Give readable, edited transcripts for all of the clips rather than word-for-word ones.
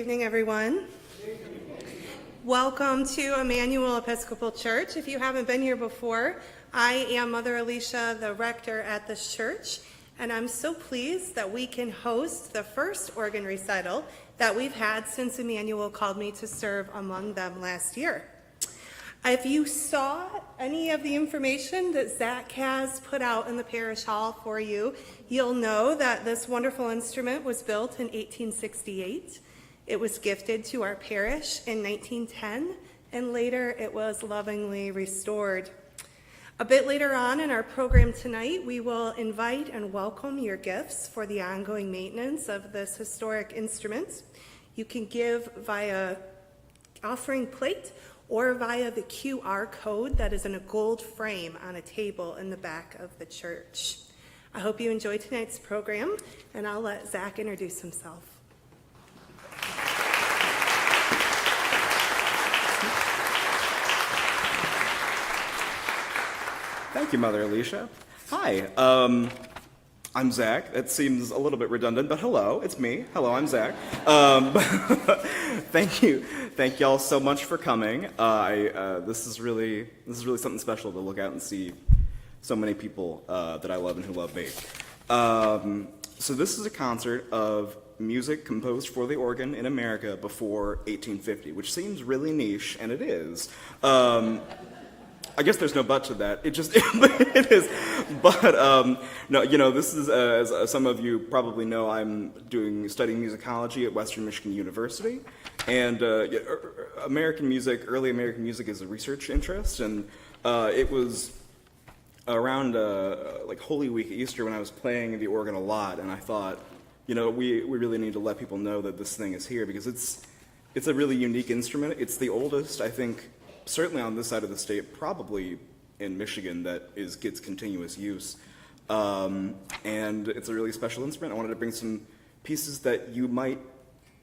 evening, everyone. Welcome to Emmanuel Episcopal Church. If you haven't been here before, I am Mother Alicia, the rector at this church, and I'm so pleased that we can host the first organ recital that we've had since Emmanuel called me to serve among them last year. If you saw any of the information that Zach has put out in the parish hall for you, you'll know that this wonderful instrument was built in 1868. It was gifted to our parish in 1910, and later it was lovingly restored. A bit later on in our program tonight, we will invite and welcome your gifts for the ongoing maintenance of this historic instrument. You can give via offering plate or via the QR code that is in a gold frame on a table in the back of the church. I hope you enjoy tonight's program, and I'll let Zach introduce himself. Thank you, Mother Alicia. Hi, I'm Zach. That seems a little bit redundant, but hello, it's me. Hello, I'm Zach. Thank you all so much for coming. This is really something special to look out and see so many people that I love and who love me. So this is a concert of music composed for the organ in America before 1850, which seems really niche, and it is. I guess there's no but to that. It is. But no, this is, as some of you probably know, I'm studying musicology at Western Michigan University, and early American music is a research interest, and it was around like Holy Week, Easter, when I was playing the organ a lot, and I thought, we really need to let people know that this thing is here, because it's a really unique instrument. It's the oldest, I think, certainly on this side of the state, probably in Michigan, that gets continuous use. And it's a really special instrument. I wanted to bring some pieces that you might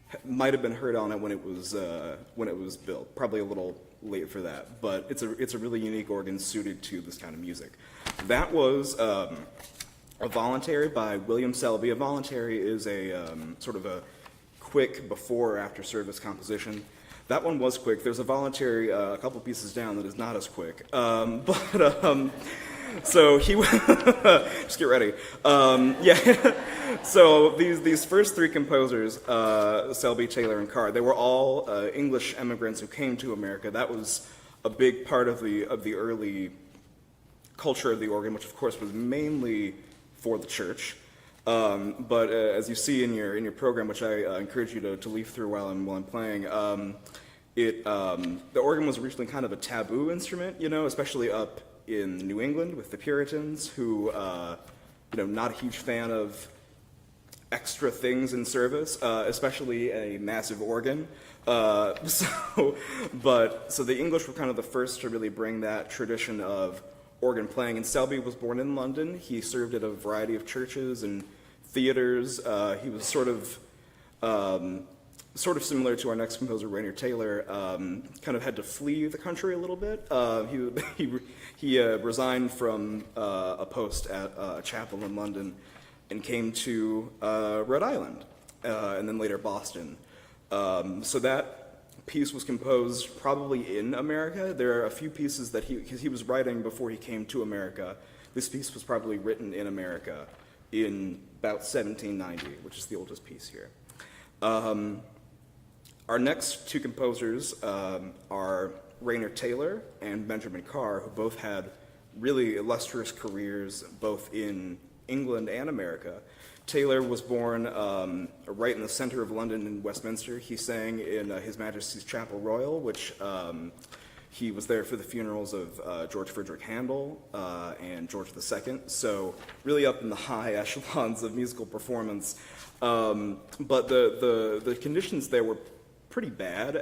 have been heard on it when it was built. Probably a little late for that, but it's a really unique organ suited to this kind of music. That was a voluntary by William Selby. A voluntary is a sort of a quick before or after service composition. That one was quick. There's a voluntary a couple pieces down that is not as quick. So he just get ready. So these first three composers, Selby, Taylor, and Carr, they were all English immigrants who came to America. That was a big part of the early culture of the organ, which of course was mainly for the church. But as you see in your program, which I encourage you to leaf through while I'm playing, the organ was originally kind of a taboo instrument, especially up in New England with the Puritans, who, not a huge fan of extra things in service, especially a massive organ. So the English were kind of the first to really bring that tradition of organ playing. And Selby was born in London. He served at a variety of churches and theaters. He was sort of similar to our next composer, Rainer Taylor, kind of had to flee the country a little bit. He resigned from a post at a chapel in London and came to Rhode Island, and then later Boston. So that piece was composed probably in America. There are a few pieces that because he was writing before he came to America. This piece was probably written in America in about 1790, which is the oldest piece here. Our next two composers are Rainer Taylor and Benjamin Carr, who both had really illustrious careers both in England and America. Taylor was born right in the center of London in Westminster. He sang in His Majesty's Chapel Royal, which he was there for the funerals of George Frederick Handel and George II, so really up in the high echelons of musical performance. But the conditions there were pretty bad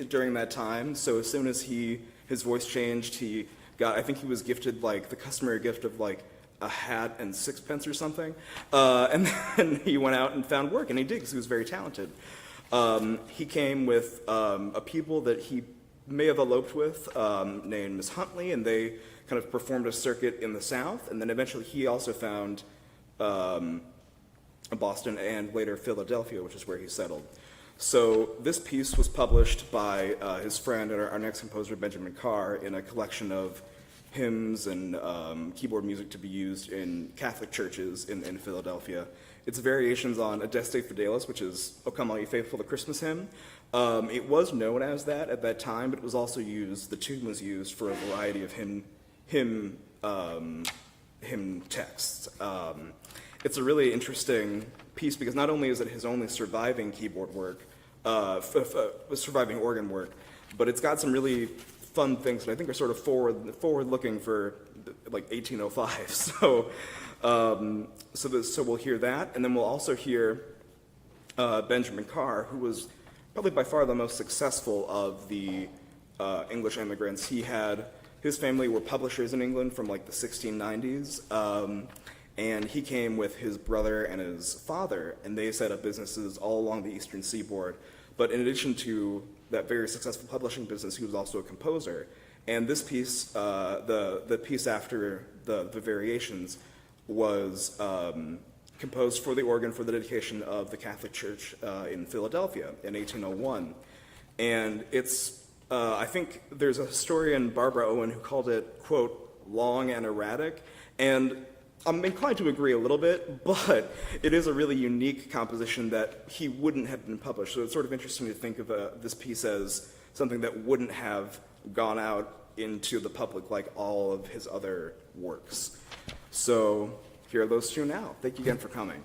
during that time, so as soon as his voice changed, I think he was gifted like the customary gift of like a hat and sixpence or something, and then he went out and found work, and he did because he was very talented. He came with a people that he may have eloped with named Miss Huntley, and they kind of performed a circuit in the South, and then eventually he also found Boston and later Philadelphia, which is where he settled. So this piece was published by his friend and our next composer, Benjamin Carr, in a collection of hymns and keyboard music to be used in Catholic churches in Philadelphia. It's variations on Adeste Fidelis, which is O Come All Ye Faithful, the Christmas hymn. It was known as that at that time, but it was also used, the tune was used for a variety of hymn texts. It's a really interesting piece because not only is it his only surviving keyboard work, surviving organ work, but it's got some really fun things that I think are sort of forward-looking for like 1805. So we'll hear that, and then we'll also hear Benjamin Carr, who was probably by far the most successful of the English immigrants. His family were publishers in England from like the 1690s, and he came with his brother and his father, and they set up businesses all along the eastern seaboard. But in addition to that very successful publishing business, he was also a composer. And this piece, the piece after the variations, was composed for the organ for the dedication of the Catholic Church in Philadelphia in 1801. And it's, I think there's a historian, Barbara Owen, who called it, quote, long and erratic. And I'm inclined to agree a little bit, but it is a really unique composition that he wouldn't have been published. So it's sort of interesting to think of this piece as something that wouldn't have gone out into the public like all of his other works. So here are those two now. Thank you again for coming.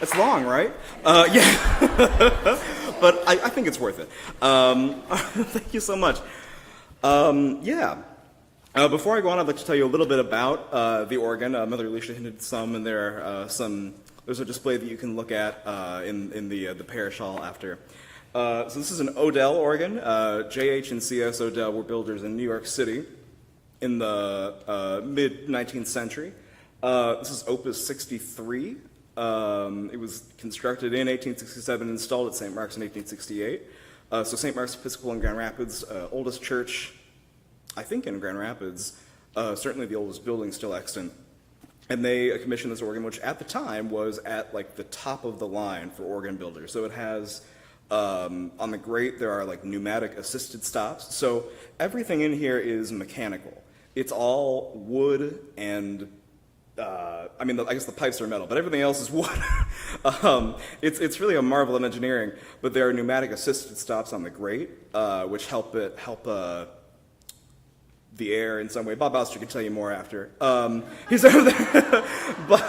It's long, right? Yeah. But I think it's worth it. Thank you so much. Yeah. Before I go on, I'd like to tell you a little bit about the organ. Mother Alicia hinted some, and there's a display that you can look at in the parish hall after. So this is an Odell organ. J.H. and C.S. Odell were builders in New York City in the mid-19th century. This is Opus 63. It was constructed in 1867 and installed at St. Mark's in 1868. So St. Mark's Episcopal in Grand Rapids, oldest church, I think, in Grand Rapids, certainly the oldest building still extant. And they commissioned this organ, which at the time was at like the top of the line for organ builders. So it has, on the grate, there are like pneumatic assisted stops. So everything in here is mechanical. It's all wood and I guess the pipes are metal, but everything else is wood. It's really a marvel of engineering, but there are pneumatic assisted stops on the grate, which help the air in some way. Bob Oster can tell you more after. He's over there. But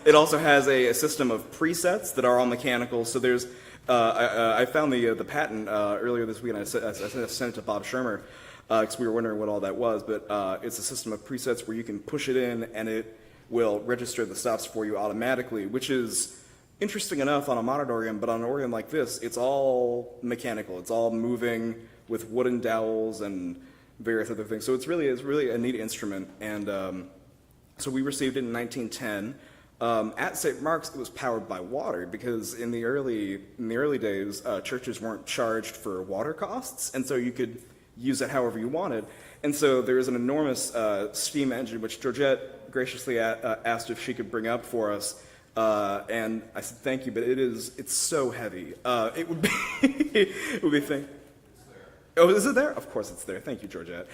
it also has a system of presets that are all mechanical. So there's, I found the patent earlier this week, and I sent it to Bob Shermer, because we were wondering what all that was. But it's a system of presets where you can push it in, and it will register the stops for you automatically, which is interesting enough on a modern organ, but on an organ like this, it's all mechanical. It's all moving with wooden dowels and various other things. So it's really a neat instrument. And so we received it in 1910. At St. Mark's, it was powered by water because in the early days, churches weren't charged for water costs, and so you could use it however you wanted. And so there is an enormous steam engine, which Georgette graciously asked if she could bring up for us. And I said, thank you, but it's so heavy. It would be, it would be thing. Oh, is it there? Of course it's there. Thank you, Georgette.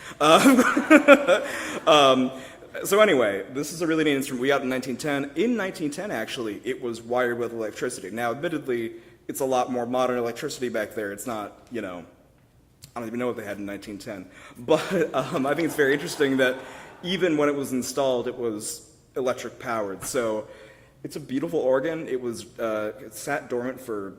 So anyway, this is a really neat instrument. We got it in 1910. In 1910, actually, it was wired with electricity. Now, admittedly, it's a lot more modern electricity back there. It's not, I don't even know what they had in 1910. But I think it's very interesting that even when it was installed, it was electric powered. So it's a beautiful organ. It was it sat dormant for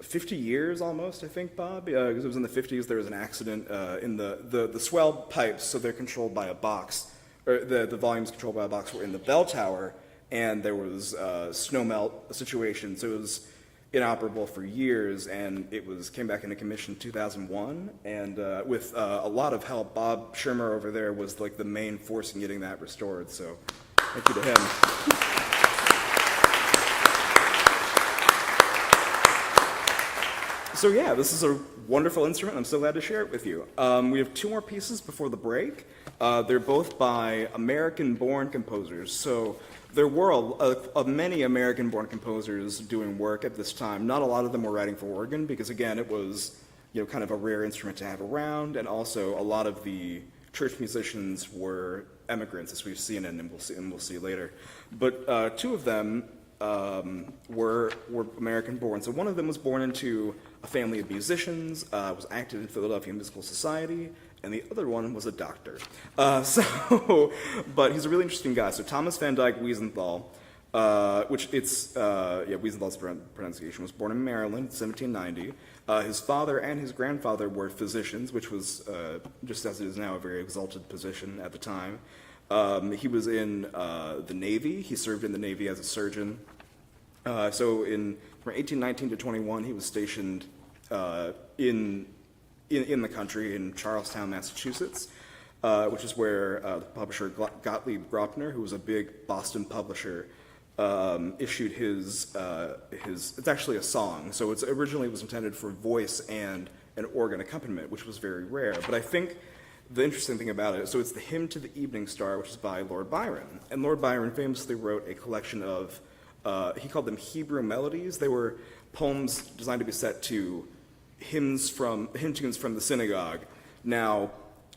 50 years almost, I think, Bob, because it was in the 50s. There was an accident in the swell pipes, so they're controlled by a box, or the volumes controlled by a box were in the bell tower, and there was snow melt situation, so it was inoperable for years, and it came back into commission in 2001, and with a lot of help. Bob Shermer over there was like the main force in getting that restored, so thank you to him. So yeah, this is a wonderful instrument. I'm so glad to share it with you. We have two more pieces before the break. They're both by American-born composers. So there were many American-born composers doing work at this time. Not a lot of them were writing for organ because, again, it was kind of a rare instrument to have around, and also a lot of the church musicians were immigrants, as we've seen and we'll see later. But two of them were American-born. So one of them was born into a family of musicians, was active in Philadelphia Musical Society, and the other one was a doctor. But he's a really interesting guy. So Thomas Van Dyke Wiesenthal, Wiesenthal's pronunciation, was born in Maryland in 1790. His father and his grandfather were physicians, which was, just as it is now, a very exalted position at the time. He was in the Navy. He served in the Navy as a surgeon. So from 1819 to 21, he was stationed in the country in Charlestown, Massachusetts, which is where the publisher Gottlieb Graupner, who was a big Boston publisher, issued his. It's actually a song, so it originally was intended for voice and an organ accompaniment, which was very rare. But I think the interesting thing about it, so it's the Hymn to the Evening Star, which is by Lord Byron. And Lord Byron famously wrote a collection of, he called them Hebrew melodies. They were poems designed to be set to hymn tunes from the synagogue. Now,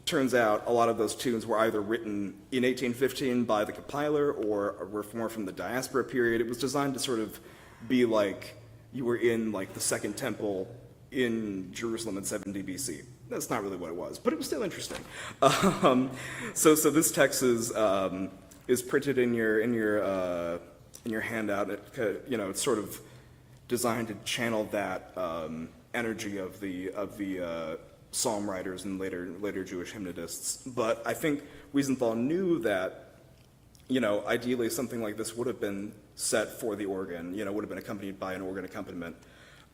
turns out a lot of those tunes were either written in 1815 by the compiler or were more from the diaspora period. It was designed to sort of be like you were in like the Second Temple in Jerusalem in 70 BC. That's not really what it was, but it was still interesting. So this text is printed in your in your handout. It's sort of designed to channel that energy of the psalm writers and later Jewish hymnists. But I think Wiesenthal knew that, ideally something like this would have been set for the organ, would have been accompanied by an organ accompaniment.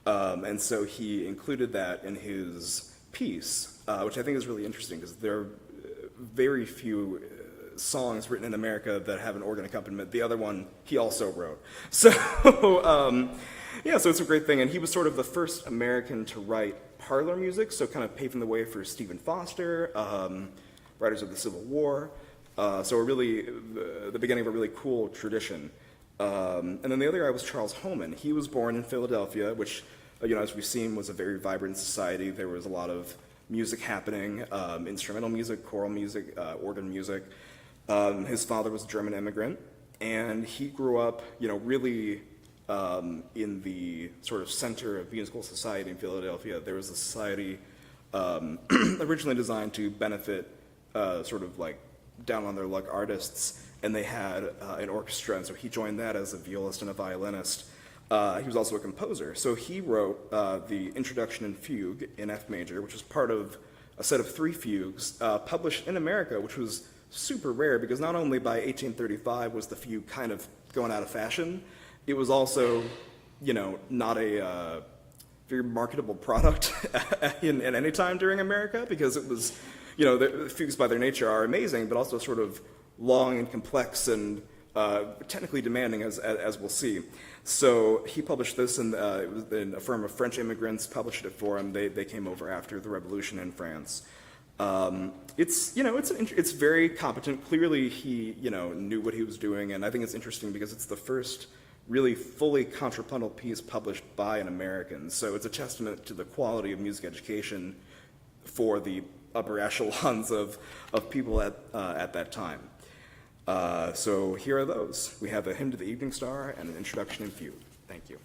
And so he included that in his piece, which I think is really interesting because there are very few songs written in America that have an organ accompaniment. The other one he also wrote. So, so it's a great thing. And he was sort of the first American to write parlor music, so kind of paving the way for Stephen Foster, writers of the Civil War. So the beginning of a really cool tradition. And then the other guy was Charles Homan. He was born in Philadelphia, which, as we've seen, was a very vibrant society. There was a lot of music happening, instrumental music, choral music, organ music. His father was a German immigrant, and he grew up, really in the sort of center of musical society in Philadelphia. There was a society originally designed to benefit sort of like down on their luck artists, and they had an orchestra, and so he joined that as a violist and a violinist. He was also a composer, so he wrote the Introduction and Fugue in F major, which was part of a set of 3 fugues published in America, which was super rare because not only by 1835 was the fugue kind of going out of fashion, it was also, not a very marketable product in any time during America because it was, the fugues by their nature are amazing, but also sort of long and complex and technically demanding, as we'll see. So he published this, and it was a firm of French immigrants published it for him. They came over after the Revolution in France. It's very competent. Clearly, he knew what he was doing, and I think it's interesting because it's the first really fully contrapuntal piece published by an American. So it's a testament to the quality of music education for the upper echelons of people at that time. So here are those. We have a Hymn to the Evening Star and an Introduction and Fugue. Thank you.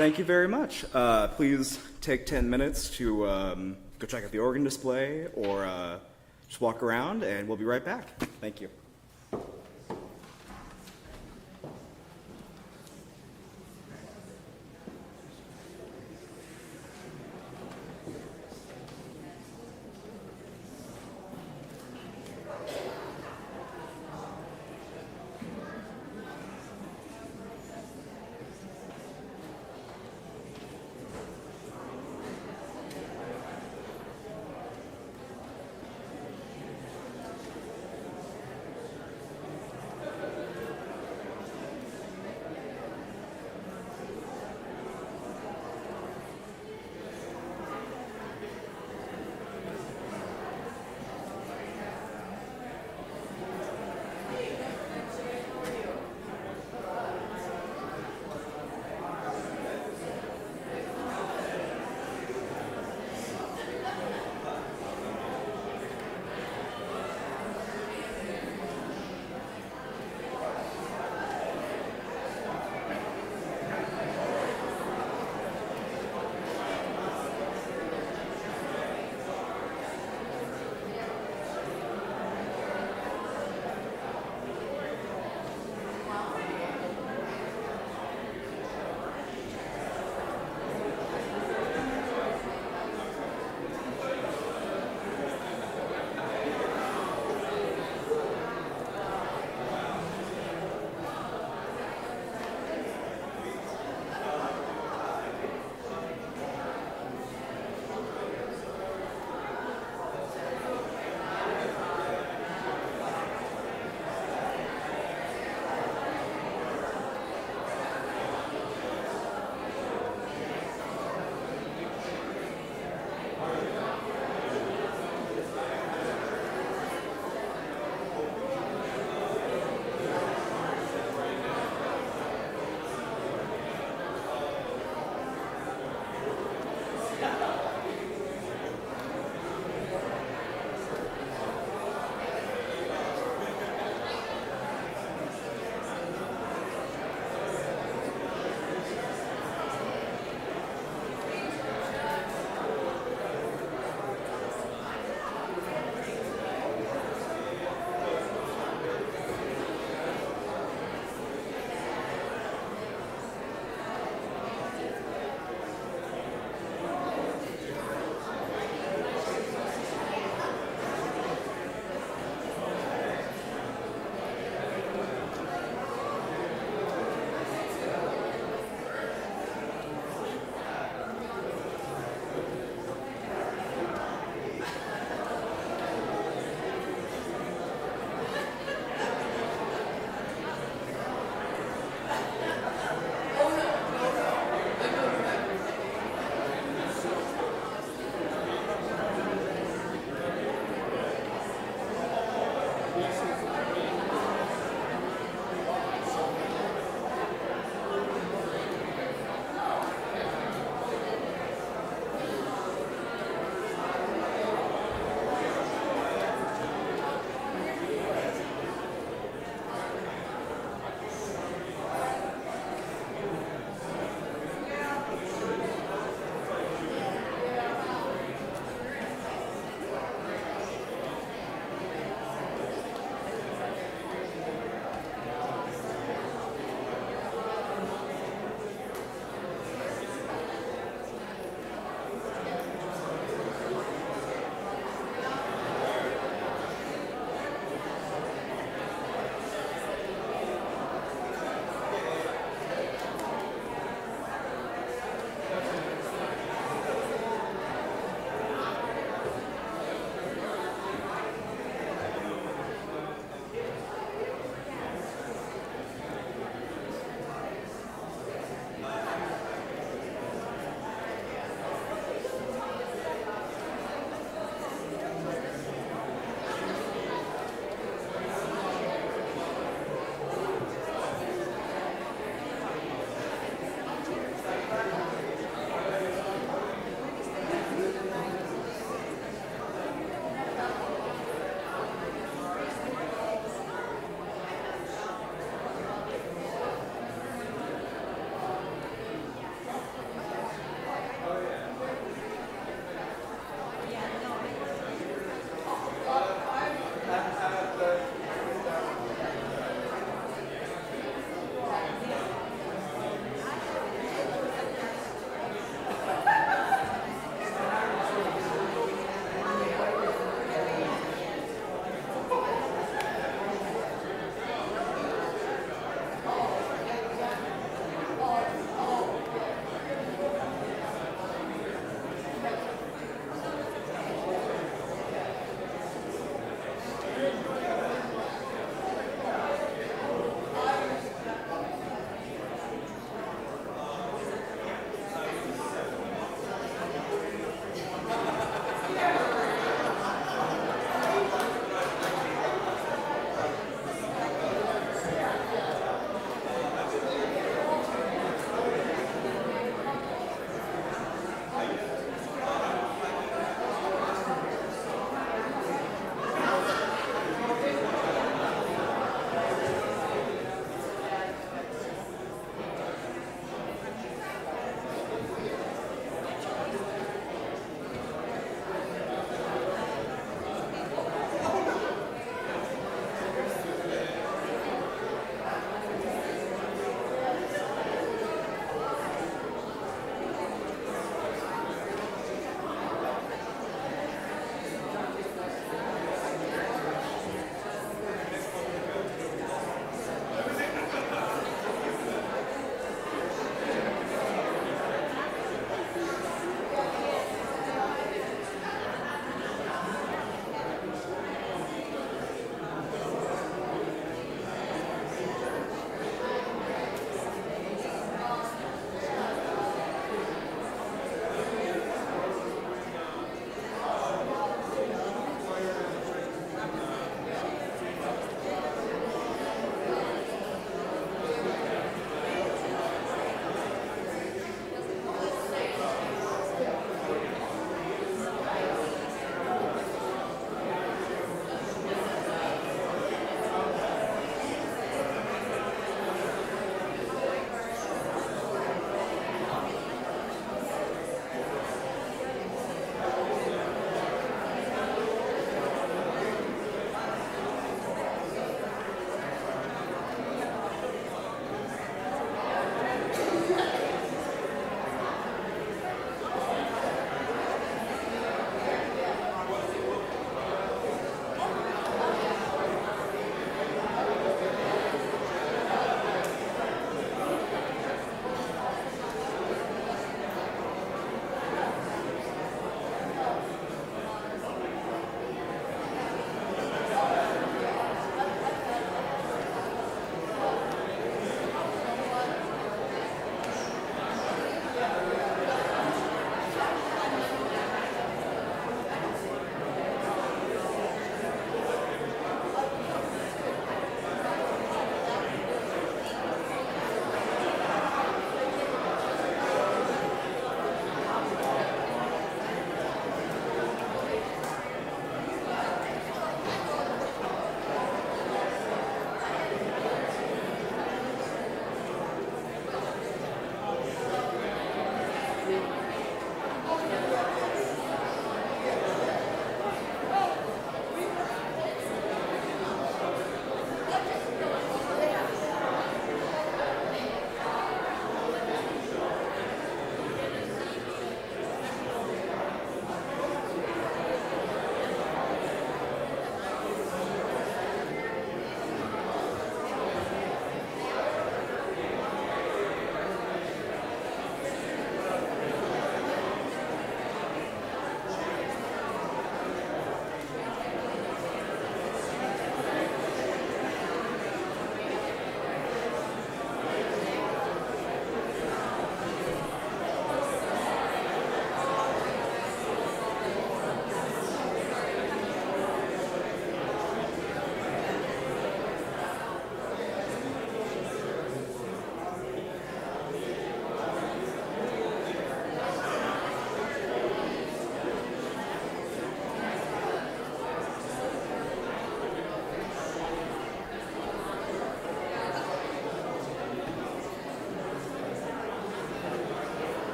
Thank you very much. Please take 10 minutes to go check out the organ display or just walk around, and we'll be right back. Thank you.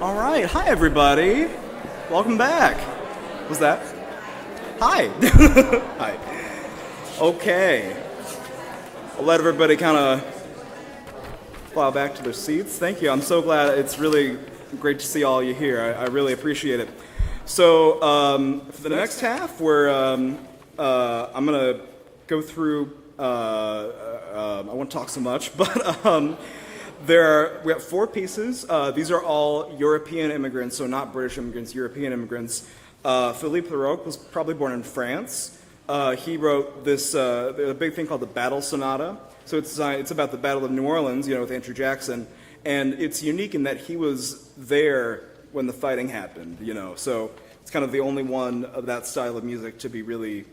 All right. Hi, everybody. Welcome back. Was that? Hi. Hi. Okay. I'll let everybody kind of file back to their seats. Thank you. I'm so glad. It's really great to see all you here. I really appreciate it. So for the next half, I'm going to go through. I won't talk so much, but we have 4 pieces. These are all European immigrants, so not British immigrants, European immigrants. Philippe Leroux was probably born in France. He wrote this a big thing called the Battle Sonata. So it's about the Battle of New Orleans, with Andrew Jackson, and it's unique in that he was there when the fighting happened. So it's kind of the only one of that style of music to be really,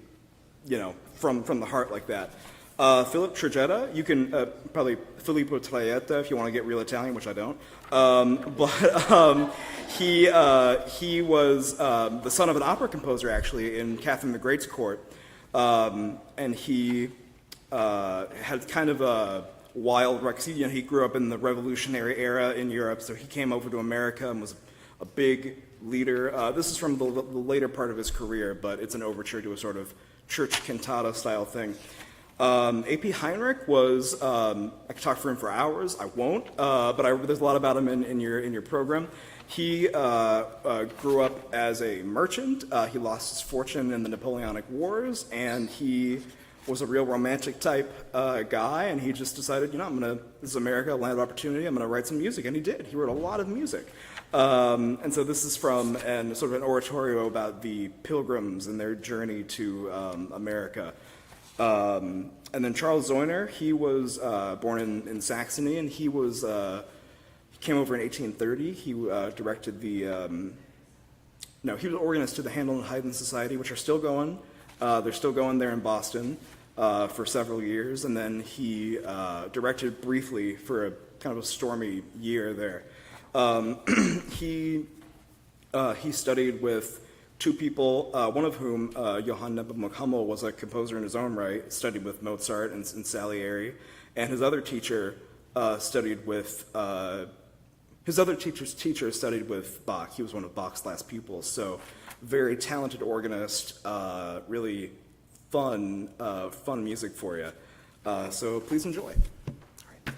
from the heart like that. Philip Tragetta, you can probably Filippo Traietta if you want to get real Italian, which I don't. He was the son of an opera composer, actually, in Catherine the Great's court, and he had kind of a wild, he grew up in the Revolutionary era in Europe, so he came over to America and was a big leader. This is from the later part of his career, but it's an overture to a sort of church cantata style thing. A.P. Heinrich was, I could talk for him for hours, I won't, but there's a lot about him in your program. He grew up as a merchant. He lost his fortune in the Napoleonic Wars, and he was a real romantic type guy, and he just decided, this is America, a land of opportunity, I'm going to write some music, and he did. He wrote a lot of music. And so this is from sort of an oratorio about the Pilgrims and their journey to America. And then Charles Zoyner, he was born in Saxony, and he came over in 1830. He directed he was organist to the Handel and Haydn Society, which are still going. They're still going there in Boston for several years, and then he directed briefly for a kind of a stormy year there. He studied with 2 people, one of whom, Johann Nepomuk Hummel, was a composer in his own right, studied with Mozart and Salieri, and his other teacher studied with studied with Bach. He was one of Bach's last pupils, so very talented organist, really fun music for you. So please enjoy. All right.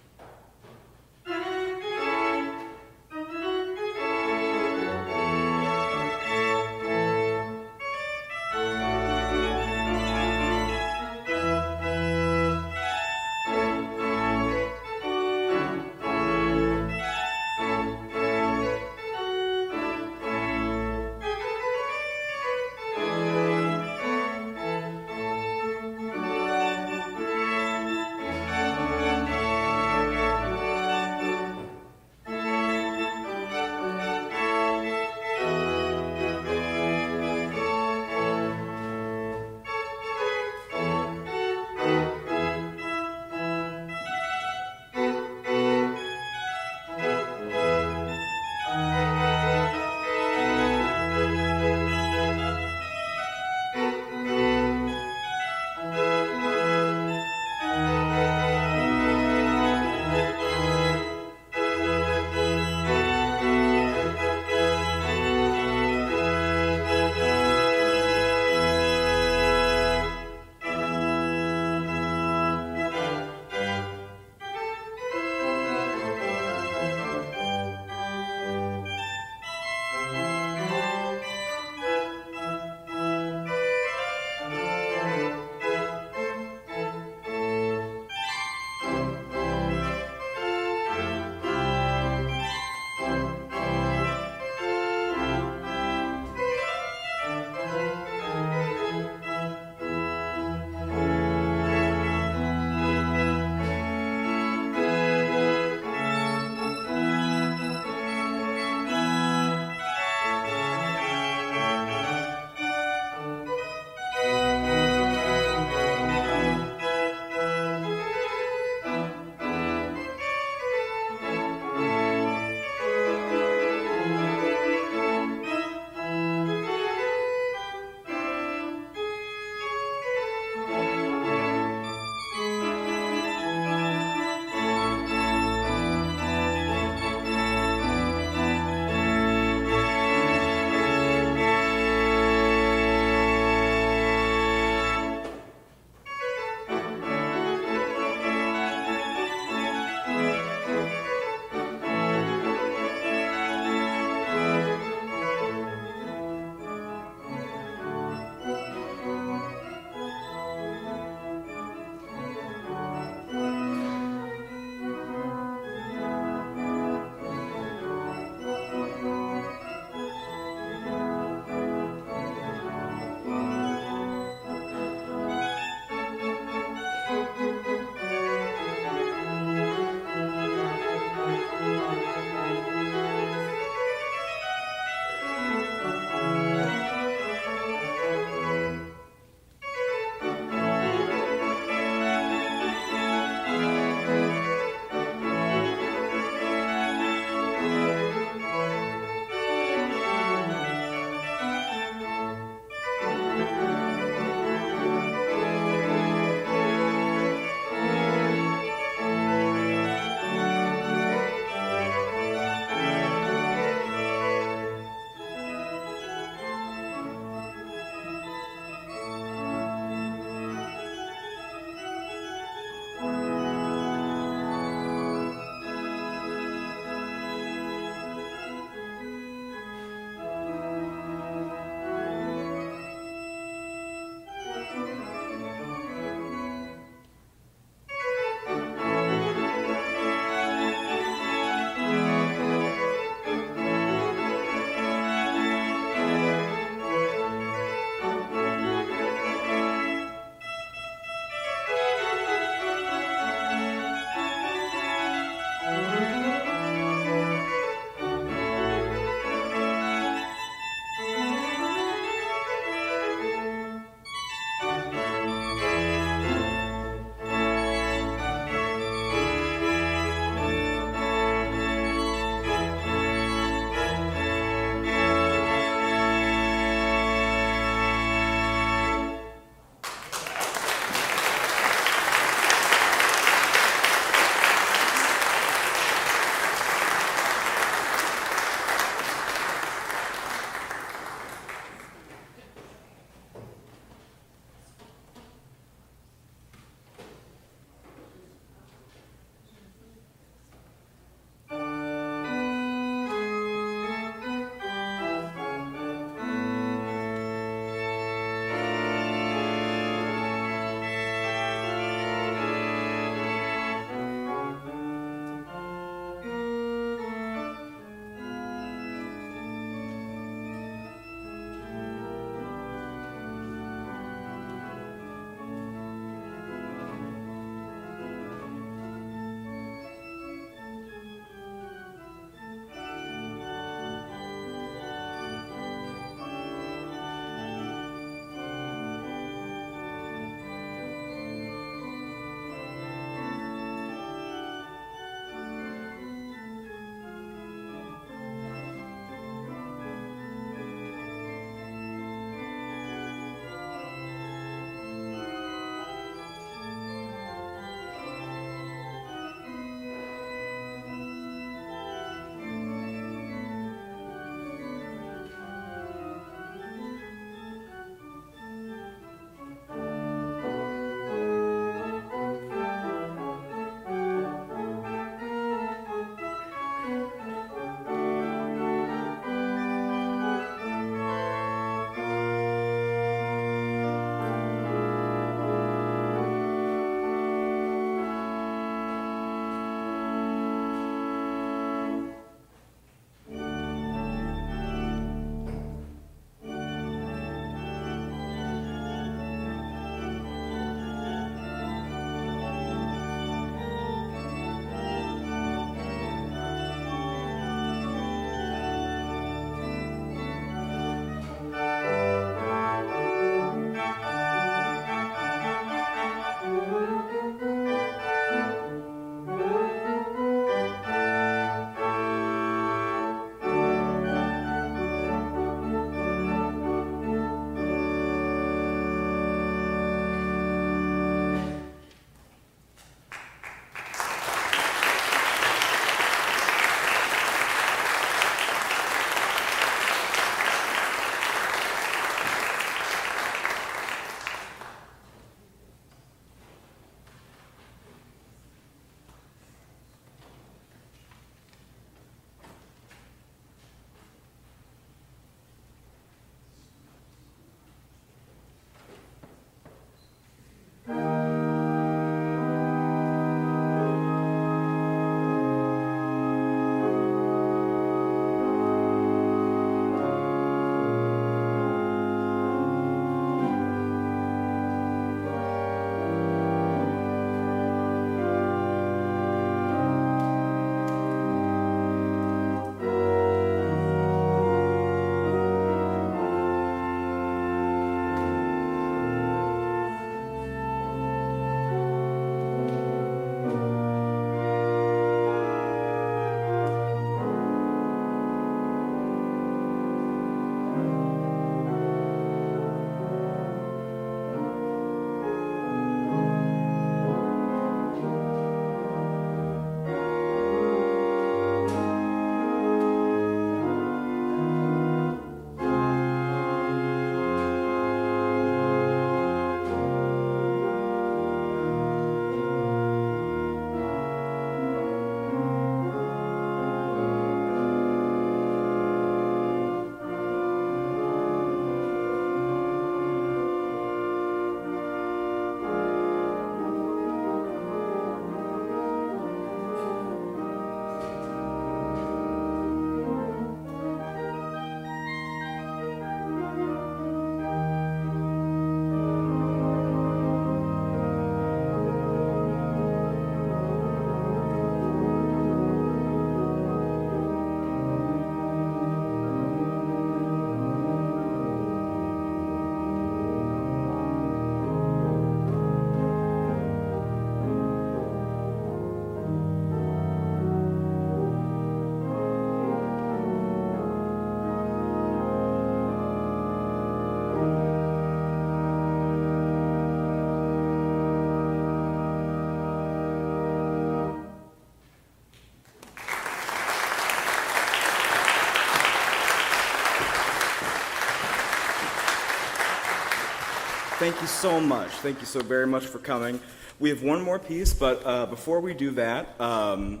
Thank you so much. Thank you so very much for coming. We have one more piece, but before we do that, the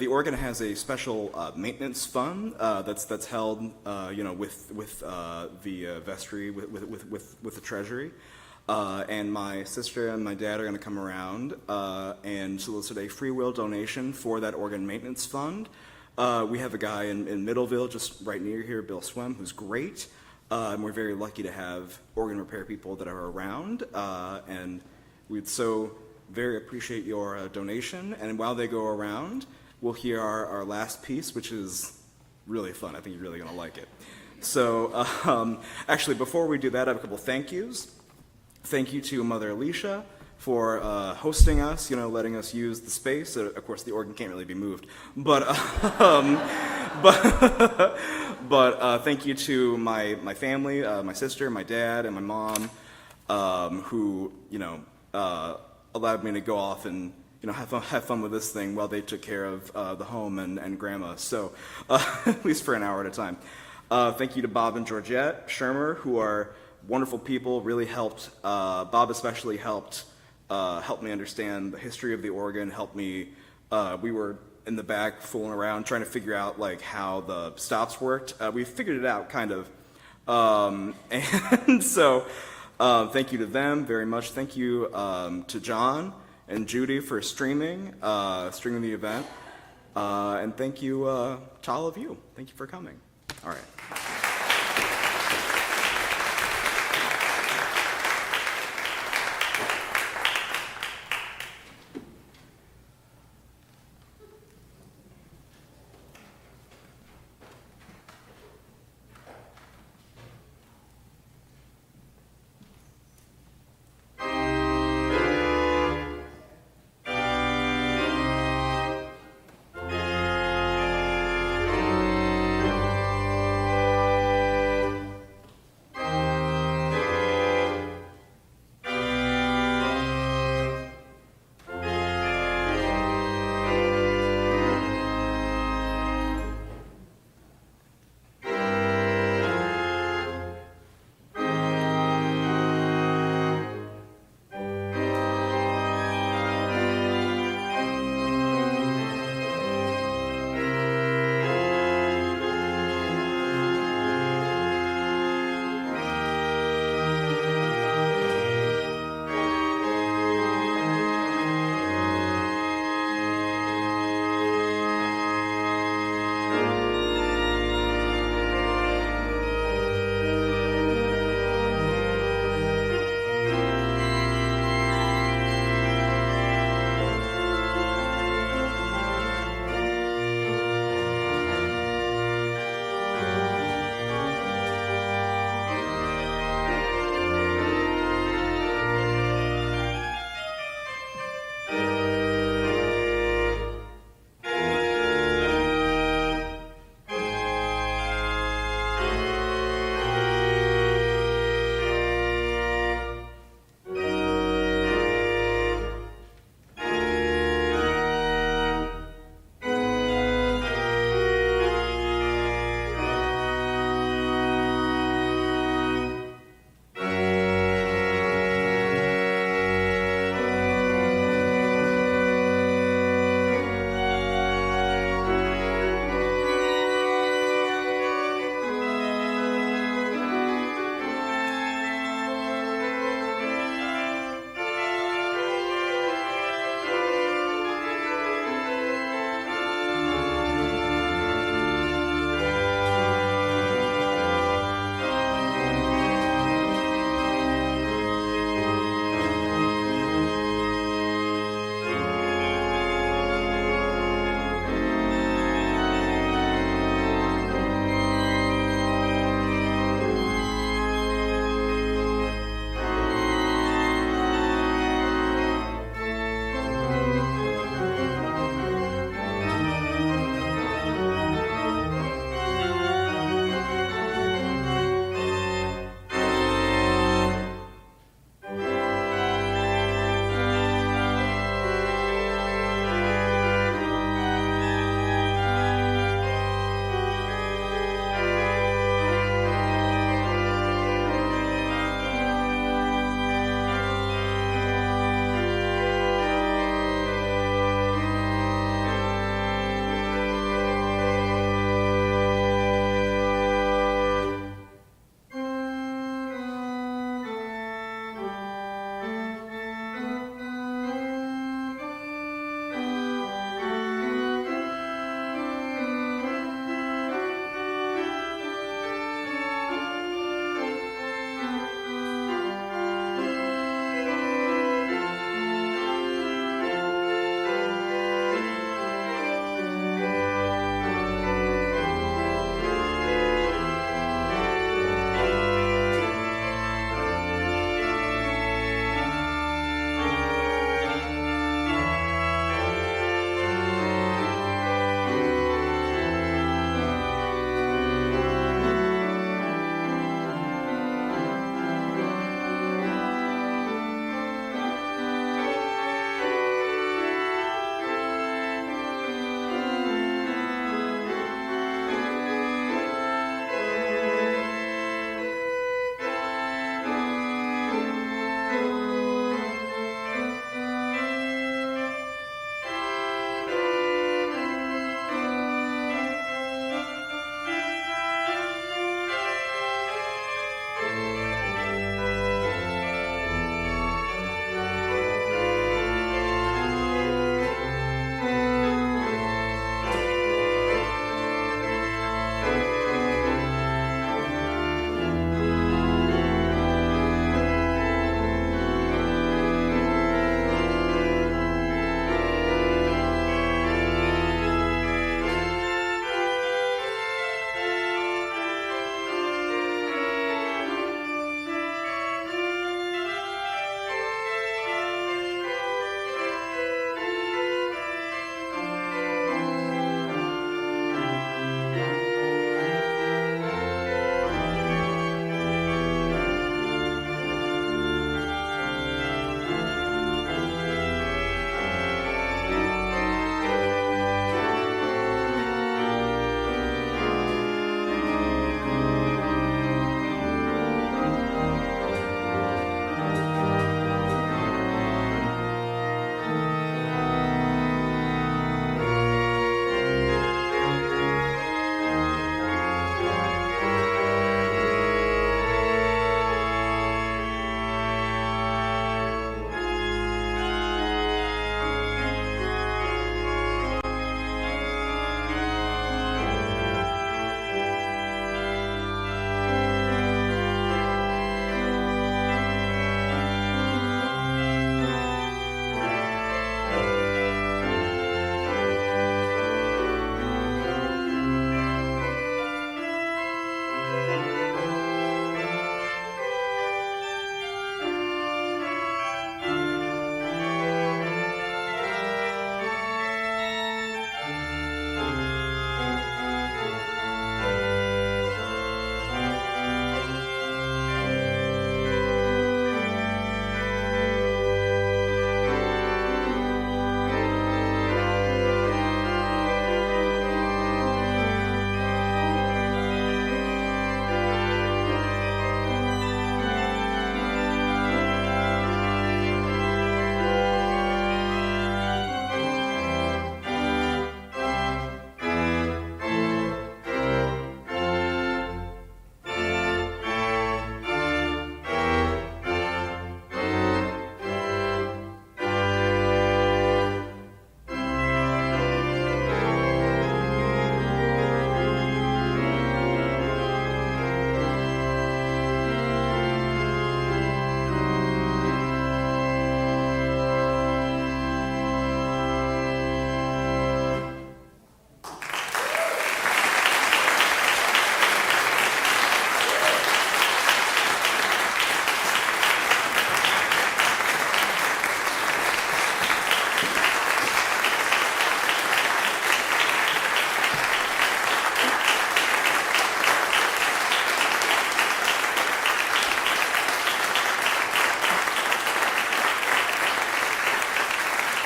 organ has a special maintenance fund that's held, with the vestry, with the treasury. And my sister and my dad are going to come around and solicit a free will donation for that organ maintenance fund. We have a guy in Middleville, just right near here, Bill Swem, who's great. And we're very lucky to have organ repair people that are around. And we'd so very appreciate your donation. And while they go around, we'll hear our last piece, which is really fun. I think you're really going to like it. So actually, before we do that, I have a couple thank yous. Thank you to Mother Alicia for hosting us, letting us use the space. Of course, the organ can't really be moved, but thank you to my family, my sister, my dad, and my mom, who allowed me to go off and have fun with this thing while they took care of the home and grandma. So at least for an hour at a time. Thank you to Bob and Georgette Shermer, who are wonderful people. Really helped. Bob especially helped me understand the history of the organ. Helped me. We were in the back fooling around trying to figure out how the stops worked. We figured it out kind of. And so thank you to them very much. Thank you to John and Judy for streaming the event. And thank you to all of you. Thank you for coming. All right.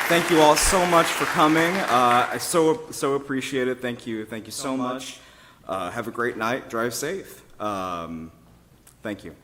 Thank you all so much for coming. I so appreciate it. Thank you so much. Have a great night. Drive safe. Thank you.